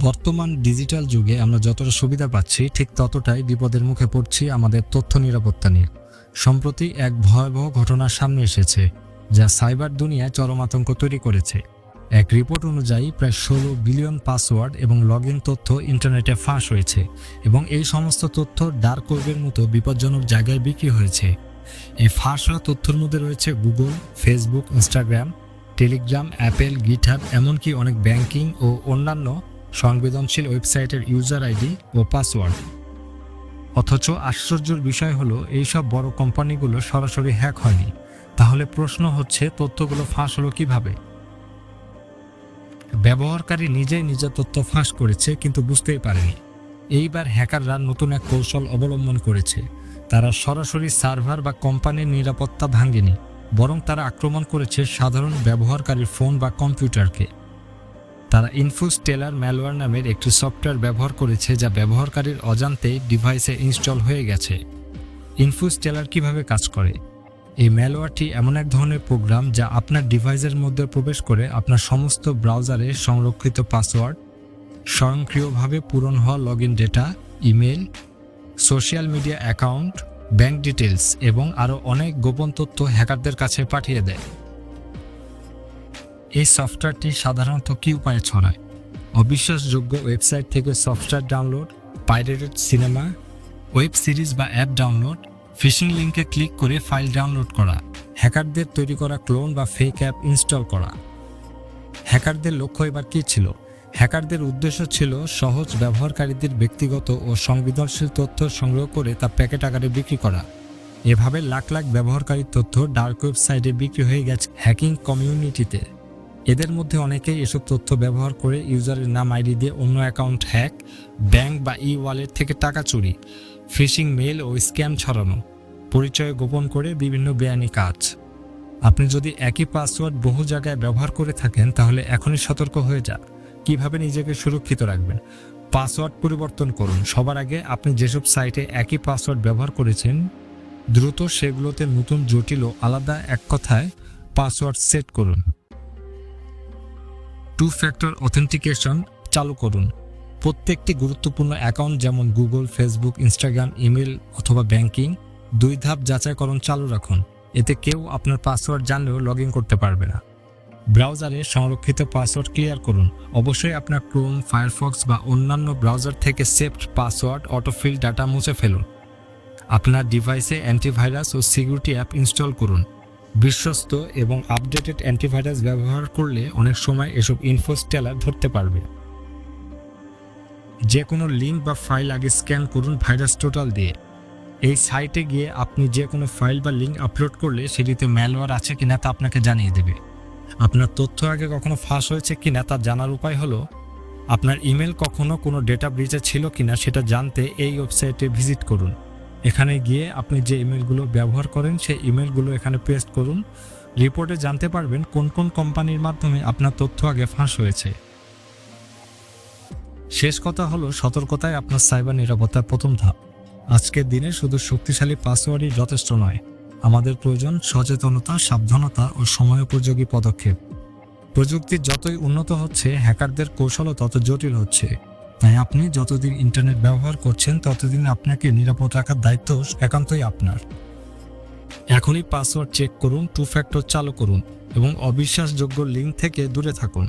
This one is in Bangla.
বর্তমান ডিজিটাল যুগে আমরা যতটা সুবিধা পাচ্ছি ঠিক ততটাই বিপদের মুখে পড়ছি আমাদের তথ্য নিরাপত্তা নিয়ে। সম্প্রতি এক ভয়াবহ ঘটনার সামনে এসেছে যা সাইবার দুনিয়ায় চরম আতঙ্ক তৈরি করেছে। এক রিপোর্ট অনুযায়ী প্রায় 16 বিলিয়ন পাসওয়ার্ড এবং লগইন তথ্য ইন্টারনেটে ফাঁস হয়েছে এবং এই সমস্ত তথ্য ডার্ক ওয়েবের মতো বিপজ্জনক জায়গায় বিক্রি হয়েছে। এই ফাঁস হওয়া তথ্যের মধ্যে রয়েছে Google, Facebook, Instagram, Telegram, Apple, GitHub, এমনকি অনেক ব্যাংকিং ও অন্যান্য সংবেদনশীল ওয়েবসাইটের ইউজার আইডি ও পাসওয়ার্ড। অথচ আশ্চর্যের বিষয় হলো এইসব বড় কোম্পানিগুলো সরাসরি হ্যাক হয়নি। তাহলে প্রশ্ন হচ্ছে তথ্যগুলো ফাঁস হলো কিভাবে? ব্যবহারকারী নিজেই নিজের তথ্য ফাঁস করেছে কিন্তু বুঝতেই পারেনি। এইবার হ্যাকাররা নতুন এক কৌশল অবলম্বন করেছে। তারা সরাসরি সার্ভার বা কোম্পানির নিরাপত্তা ভাঙেনি, বরং তারা আক্রমণ করেছে সাধারণ ব্যবহারকারীর ফোন বা কম্পিউটারকে। তারা ইনফোস্টেলার ম্যালওয়্যার নামের একটি সফটওয়্যার ব্যবহার করেছে যা ব্যবহারকারীর অজান্তেই ডিভাইসে ইনস্টল হয়ে গেছে। ইনফোস্টেলার কিভাবে কাজ করে? এই ম্যালওয়্যারটি এমন এক ধরনের প্রোগ্রাম যা আপনার ডিভাইসের মধ্যে প্রবেশ করে আপনার সমস্ত ব্রাউজারে সংরক্ষিত পাসওয়ার্ড, স্বয়ংক্রিয়ভাবে পূরণ হওয়া login data, email, social media account, bank details এবং আরও অনেক গোপন তথ্য হ্যাকারদের কাছে পাঠিয়ে দেয়। এই সফটওয়্যারটি সাধারণত কী উপায়ে ছড়ায়? অবিশ্বাসযোগ্য ওয়েবসাইট থেকে software download, pirated cinema, web series বা অ্যাপ ডাউনলোড, ফিশিং লিঙ্কে ক্লিক করে ফাইল ডাউনলোড করা, হ্যাকারদের তৈরি করা ক্লোন বা ফেক অ্যাপ ইনস্টল করা। হ্যাকারদের লক্ষ্য এবার কী ছিল? হ্যাকারদের উদ্দেশ্য ছিল সহজ ব্যবহারকারীদের ব্যক্তিগত ও সংবেদনশীল তথ্য সংগ্রহ করে তা প্যাকেট আকারে বিক্রি করা। এভাবে লাখ লাখ ব্যবহারকারীর তথ্য ডার্ক ওয়েবসাইটে বিক্রি হয়ে গেছে হ্যাকিং কমিউনিটিতে। এদের মধ্যে অনেকেই এসব তথ্য ব্যবহার করে ইউজারের নাম আইডি দিয়ে অন্য অ্যাকাউন্ট হ্যাক, ব্যাংক বা ই ওয়ালেট থেকে টাকা চুরি, ফিশিং মেল ও স্ক্যাম ছড়ানো, পরিচয় গোপন করে বিভিন্ন বেআইনি কাজ। আপনি যদি একই পাসওয়ার্ড বহু জায়গায় ব্যবহার করে থাকেন তাহলে এখনই সতর্ক হয়ে যান। কিভাবে নিজেকে সুরক্ষিত রাখবেন? পাসওয়ার্ড পরিবর্তন করুন। সবার আগে আপনি যেসব সাইটে একই পাসওয়ার্ড ব্যবহার করেছেন দ্রুত সেগুলোতে নতুন, জটিল ও আলাদা এক কথায় পাসওয়ার্ড সেট করুন। 2 ফ্যাক্টর অথেন্টিকেশন চালু করুন। প্রত্যেকটি গুরুত্বপূর্ণ অ্যাকাউন্ট যেমন গুগল, ফেসবুক, ইনস্টাগ্রাম, ইমেল অথবা ব্যাংকিং 2 ধাপ যাচাইকরণ চালু রাখুন। এতে কেউ আপনার পাসওয়ার্ড জানলেও লগ ইন করতে পারবে না। ব্রাউজারে সংরক্ষিত পাসওয়ার্ড ক্লিয়ার করুন। অবশ্যই আপনার ক্রোম, ফায়ারফক্স বা অন্যান্য ব্রাউজার থেকে সেভড পাসওয়ার্ড অটোফিল ডাটা মুছে ফেলুন। আপনার ডিভাইসে অ্যান্টিভাইরাস ও সিকিউরিটি অ্যাপ ইনস্টল করুন। বিশ্বস্ত এবং আপডেটেড অ্যান্টিভাইরাস ব্যবহার করলে অনেক সময় এসব ইনফোস্টেলার ধরতে পারবে। যে কোনো লিঙ্ক বা ফাইল আগে স্ক্যান করুন ভাইরাস টোটাল দিয়ে। এই সাইটে গিয়ে আপনি যে কোনো ফাইল বা লিঙ্ক আপলোড করলে সেটিতে ম্যালওয়্যার আছে কিনা তা আপনাকে জানিয়ে দেবে। আপনার তথ্য আগে কখনো ফাঁস হয়েছে কিনা তা জানার উপায় হলো আপনার ইমেল কখনো কোনো ডেটা ব্রিচে ছিল কিনা সেটা জানতে এই ওয়েবসাইটে ভিজিট করুন। এখানে গিয়ে আপনি যে ইমেলগুলো ব্যবহার করেন সেই ইমেলগুলো এখানে পেস্ট করুন। রিপোর্টে জানতে পারবেন কোন কোন কোম্পানির মাধ্যমে আপনার তথ্য আগে ফাঁস হয়েছে। শেষ কথা হলো সতর্কতাই আপনার সাইবার নিরাপত্তার প্রথম ধাপ। আজকের দিনে শুধু শক্তিশালী পাসওয়ার্ডই যথেষ্ট নয়, আমাদের প্রয়োজন সচেতনতা, সাবধানতা ও সময়োপযোগী পদক্ষেপ। প্রযুক্তি যতই উন্নত হচ্ছে হ্যাকারদের কৌশলও তত জটিল হচ্ছে। তাই আপনি যতদিন ইন্টারনেট ব্যবহার করছেন ততদিন আপনাকে নিরাপদ রাখার দায়িত্ব একান্তই আপনার। এখনই পাসওয়ার্ড চেক করুন, 2 ফ্যাক্টর চালু করুন এবং অবিশ্বাসযোগ্য লিঙ্ক থেকে দূরে থাকুন।